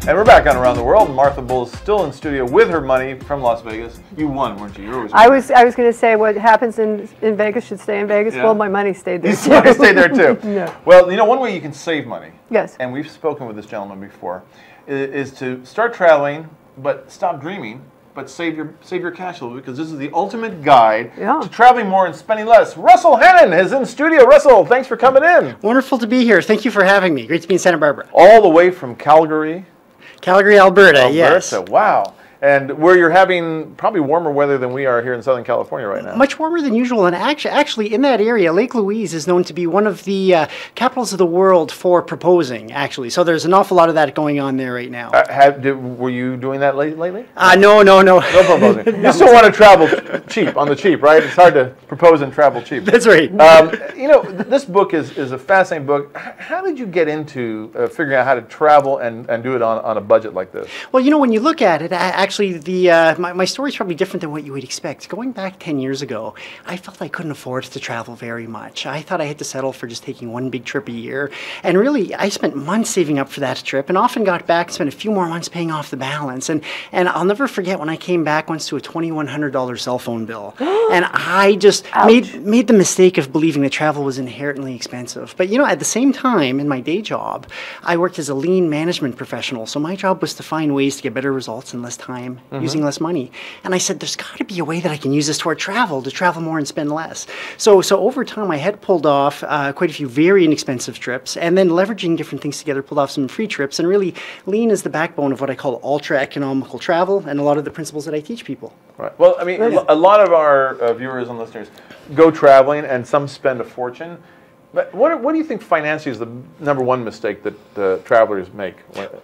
And we're back on Around the World. Martha Bull is still in studio with her money from Las Vegas. You won, weren't you? You were always I was going to say what happens in Vegas should stay in Vegas. Yeah. Well, my money stayed there. Your money stayed there too. Yeah. Well, you know, one way you can save money. Yes. And we've spoken with this gentleman before, is to start traveling, but stop dreaming, but save your cash a little, because this is the ultimate guide to traveling more and spending less. Russell Hannon is in studio. Russell, thanks for coming in. Wonderful to be here. Thank you for having me. Great to be in Santa Barbara. All the way from Calgary. Calgary, Alberta, yes. Wow. And where you're having probably warmer weather than we are here in Southern California right now. Much warmer than usual. And actually in that area, Lake Louise is known to be one of the capitals of the world for proposing, actually. So there's an awful lot of that going on there right now. Were you doing that lately? No. No proposing. You still want to travel cheap, on the cheap, right? It's hard to propose and travel cheap. That's right. You know, this book is a fascinating book. How did you get into figuring out how to travel and do it on a budget like this? Well, you know, when you look at it, actually, my story is probably different than what you would expect. Going back 10 years ago, I felt I couldn't afford to travel very much. I thought I had to settle for just taking one big trip a year. And really, I spent months saving up for that trip and often got back and spent a few more months paying off the balance. And I'll never forget when I came back once to a $2,100 cell phone bill. And I just made the mistake of believing that travel was inherently expensive. But, you know, at the same time, in my day job, I worked as a lean management professional. So my job was to find ways to get better results in less time, using less money. And I said, there's got to be a way that I can use this toward travel, to travel more and spend less. So over time, I had pulled off quite a few very inexpensive trips, and then leveraging different things together, pulled off some free trips. And really, lean is the backbone of what I call ultra-economical travel and a lot of the principles that I teach people. Right. Well, I mean, a lot of our viewers and listeners go traveling, and some spend a fortune. But what do you think financially is the #1 mistake that travelers make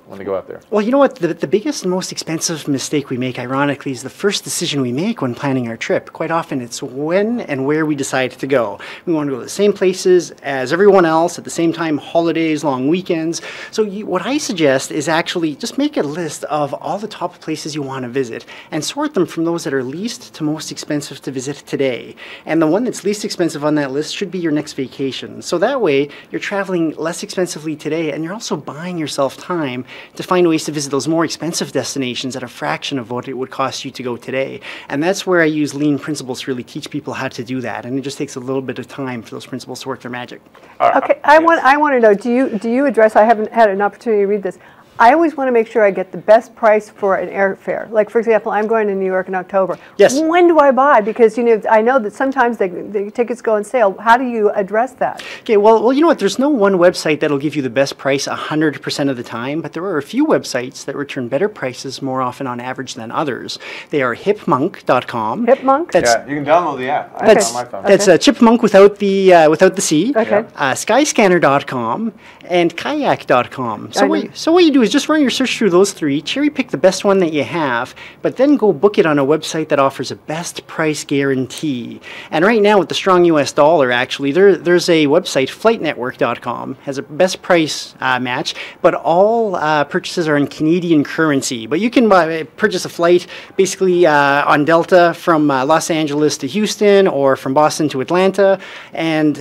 when they go out there? Well, you know what? The biggest and most expensive mistake we make, ironically, is the first decision we make when planning our trip. Quite often, it's when and where we decide to go. We want to go to the same places as everyone else at the same time, holidays, long weekends. So what I suggest is actually just make a list of all the top places you want to visit and sort them from those that are least to most expensive to visit today. And the one that's least expensive on that list should be your next vacation. So that way, you're traveling less expensively today, and you're also buying yourself time to find ways to visit those more expensive destinations at a fraction of what it would cost you to go today. And that's where I use lean principles to really teach people how to do that. And it just takes a little bit of time for those principles to work their magic. Okay, I want to know, do you address, I haven't had an opportunity to read this, I always want to make sure I get the best price for an airfare. Like, for example, I'm going to New York in October. Yes. When do I buy? Because, you know, I know that sometimes the tickets go on sale. How do you address that? Okay, well, you know what? There's no one website that'll give you the best price 100% of the time, but there are a few websites that return better prices more often on average than others. They are hipmonk.com. Hipmonk? Yeah, you can download the app. That's on my phone. That's chipmunk without the C. Okay. Skyscanner.com and kayak.com. So what you do is just run your search through those three, cherry pick the best one that you have, but then go book it on a website that offers a best price guarantee. And right now with the strong US dollar, actually, there's a website, flightnetwork.com, has a best price match, but all purchases are in Canadian currency. But you can purchase a flight basically on Delta from Los Angeles to Houston or from Boston to Atlanta, and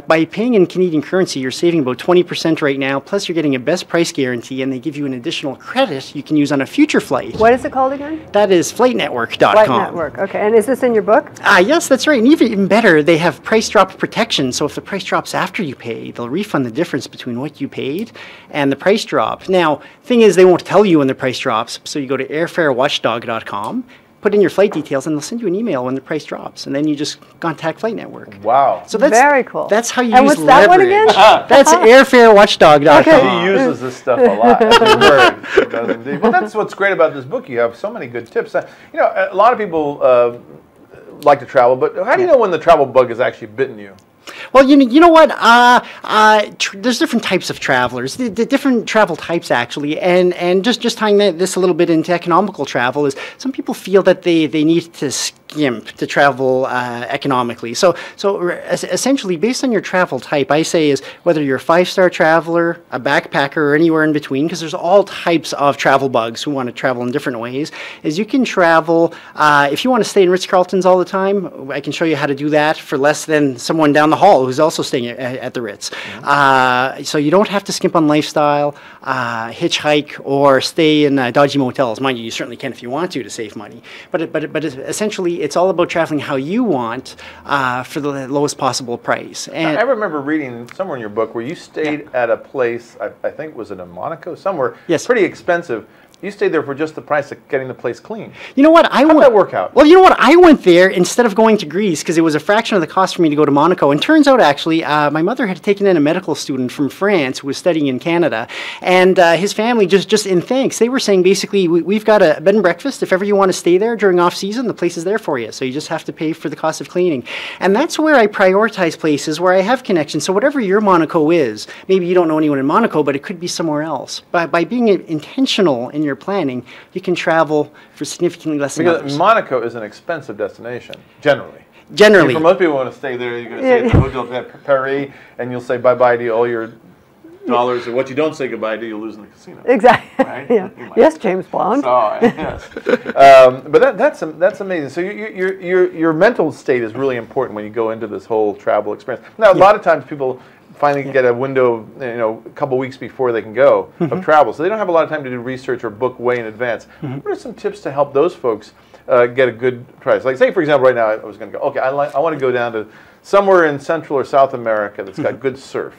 by paying in Canadian currency, you're saving about 20% right now, plus you're getting a best price guarantee, and they give you an additional credit you can use on a future flight. What is it called again? That is flightnetwork.com. Flight Network, okay. And is this in your book? Yes, that's right. And even better, they have price drop protection. So if the price drops after you pay, they'll refund the difference between what you paid and the price drop. Now, thing is, they won't tell you when the price drops. So you go to airfarewatchdog.com, put in your flight details, and they'll send you an email when the price drops, and then you just contact Flight Network. Wow. So that's very cool. That's how you and use what's that leverage. One again? That's airfarewatchdog.com. Okay. He uses this stuff a lot. He does indeed. Well, that's what's great about this book. You have so many good tips. You know, a lot of people like to travel, but how do you know when the travel bug has actually bitten you? Well, you know what? There's different types of travelers, the different travel types actually, and just tying this a little bit into economical travel is some people feel that they need to gimp to travel economically. So essentially, based on your travel type, I say is whether you're a 5-star traveler, a backpacker, or anywhere in between, because there's all types of travel bugs who want to travel in different ways, is you can travel, if you want to stay in Ritz-Carltons all the time, I can show you how to do that for less than someone down the hall who's also staying at the Ritz. So you don't have to skimp on lifestyle, hitchhike, or stay in dodgy motels. Mind you, you certainly can if you want to save money. But essentially, it's all about traveling how you want for the lowest possible price. And I remember reading somewhere in your book where you stayed at a place, I think, was it in Monaco? Somewhere pretty expensive. You stayed there for just the price of getting the place clean. You know what? How did that work out? Well, you know what? I went there instead of going to Greece because it was a fraction of the cost for me to go to Monaco. And turns out, actually, my mother had taken in a medical student from France who was studying in Canada. And his family, just in thanks, they were saying, basically, we've got a bed and breakfast. If ever you want to stay there during off-season, the place is there for you. So you just have to pay for the cost of cleaning. And that's where I prioritize places where I have connections. So whatever your Monaco is, maybe you don't know anyone in Monaco, but it could be somewhere else. By being intentional in your planning, you can travel for significantly less than others. Because Monaco is an expensive destination, generally. Generally. For most people who want to stay there, you're going to stay at the Hotel de Paris, and you'll say bye-bye to all your dollars, and what you don't say goodbye to, you'll lose in the casino. Exactly. Right? Yeah. Yes, James Bond. So, yes. But that's amazing. So your mental state is really important when you go into this whole travel experience. Now, a lot of times people finally get a window, a couple weeks before they can go of travel. So they don't have a lot of time to do research or book way in advance. What are some tips to help those folks get a good price? Like, say, for example, right now I was going to go, okay, I want to go down to somewhere in Central or South America that's got good surf.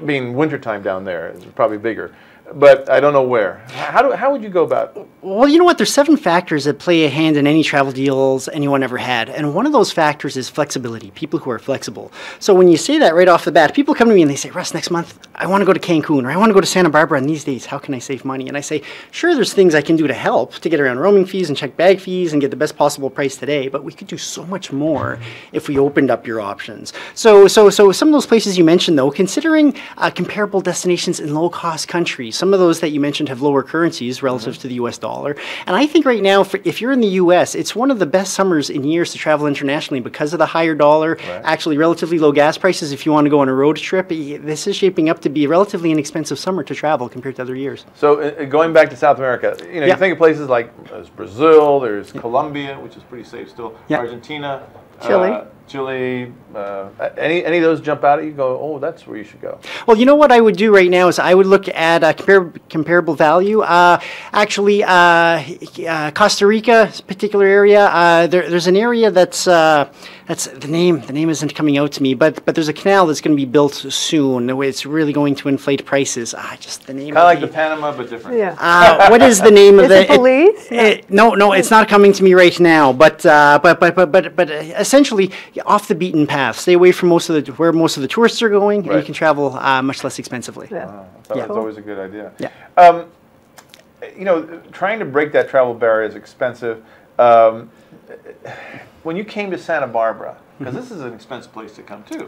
Being wintertime down there is probably bigger. But I don't know where. How would you go about it? Well, you know what? There's 7 factors that play a hand in any travel deals anyone ever had. And one of those factors is flexibility, people who are flexible. So when you say that right off the bat, people come to me and they say, Russ, next month I want to go to Cancun or I want to go to Santa Barbara on these days. How can I save money? And I say, sure, there's things I can do to help to get around roaming fees and check bag fees and get the best possible price today. But we could do so much more if we opened up your options. So some of those places you mentioned, though, considering comparable destinations in low-cost countries, some of those that you mentioned have lower currencies relative to the U.S. dollar. And I think right now, if you're in the U.S., it's one of the best summers in years to travel internationally because of the higher dollar, actually relatively low gas prices. If you want to go on a road trip, this is shaping up to be a relatively inexpensive summer to travel compared to other years. So going back to South America, you think of places like there's Brazil, there's Colombia, which is pretty safe still, Argentina, Chile, any of those jump out at you? Go, oh, that's where you should go. Well, you know what I would do right now is I would look at comparable value. Actually, Costa Rica, particular area. There's an area that's the name. The name isn't coming out to me, but there's a canal that's going to be built soon. It's really going to inflate prices. Just the name. Kind of like the Panama, but different. Yeah. What is the name of the? Police? No, it's not coming to me right now. But essentially, off the beaten path. Stay away from where most of the tourists are going, and you can travel much less expensively. That's always a good idea. Trying to break that travel barrier is expensive. When you came to Santa Barbara, because this is an expensive place to come to.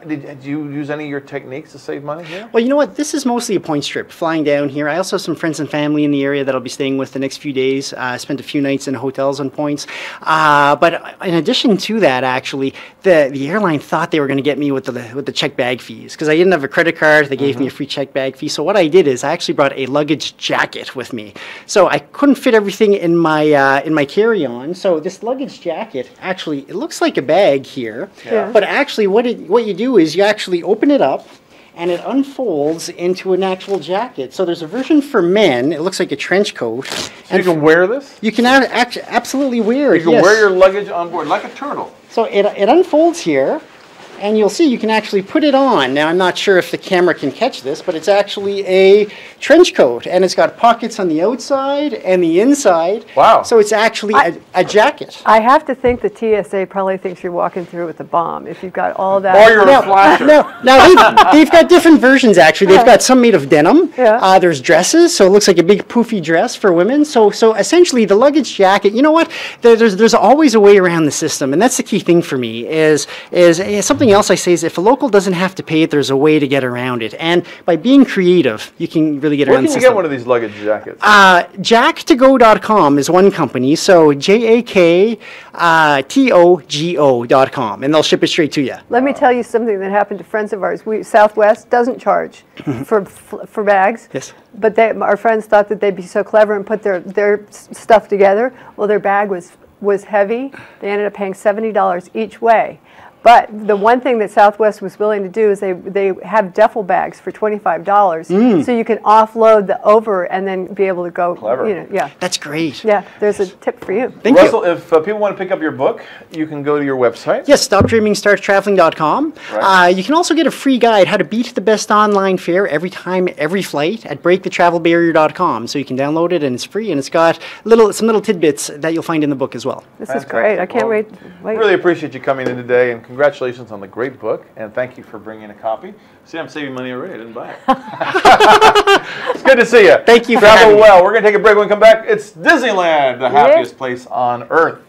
Did you use any of your techniques to save money here? Well, you know what? This is mostly a points trip, flying down here. I also have some friends and family in the area that I'll be staying with the next few days. I spent a few nights in hotels on points. But in addition to that, actually, the airline thought they were going to get me with the check bag fees because I didn't have a credit card. They gave me a free check bag fee. So what I did is I actually brought a luggage jacket with me. So I couldn't fit everything in my carry-on. So this luggage jacket, actually, it looks like a bag here, but actually what you do is you actually open it up and it unfolds into an actual jacket. So there's a version for men. It looks like a trench coat. So you can wear this? You can absolutely wear it. You can wear your luggage on board like a turtle. So it unfolds here. And you'll see you can actually put it on. Now, I'm not sure if the camera can catch this, but it's actually a trench coat. And it's got pockets on the outside and the inside. Wow. So it's actually a jacket. I have to think the TSA probably thinks you're walking through with a bomb if you've got all that. Or you're a flasher. Now they've got different versions, actually. They've got some made of denim. There's dresses, so it looks like a big poofy dress for women. So essentially, the luggage jacket, you know what? There's always a way around the system. And that's the key thing for me is something else I say is if a local doesn't have to pay it, there's a way to get around it. And by being creative, you can really get around the Where can you system. get one of these luggage jackets? Jacktogo.com is one company, so JAKTOGO.com, and they'll ship it straight to you. Let me tell you something that happened to friends of ours. Southwest doesn't charge for bags. Yes. But our friends thought that they'd be so clever and put their stuff together. Well, their bag was heavy. They ended up paying $70 each way. But the one thing that Southwest was willing to do is they have duffel bags for $25, so you can offload the over and then be able to go. Clever. You know, yeah. That's great. Yeah, there's a tip for you. Thank Russell, you. if people want to pick up your book, you can go to your website. Yes, stopdreamingstarttraveling.com. Right. You can also get a free guide, how to beat the best online fare every time, every flight, at breakthetravelbarrier.com. So you can download it, and it's free, and it's got some little tidbits that you'll find in the book as well. This is great. I can't wait. Really appreciate you coming in today, and congratulations on the great book, and thank you for bringing a copy. See, I'm saving money already. I didn't buy it. It's good to see you. Thank you for Travel having me. well. We're going to take a break. When we come back, it's Disneyland, the happiest place on earth.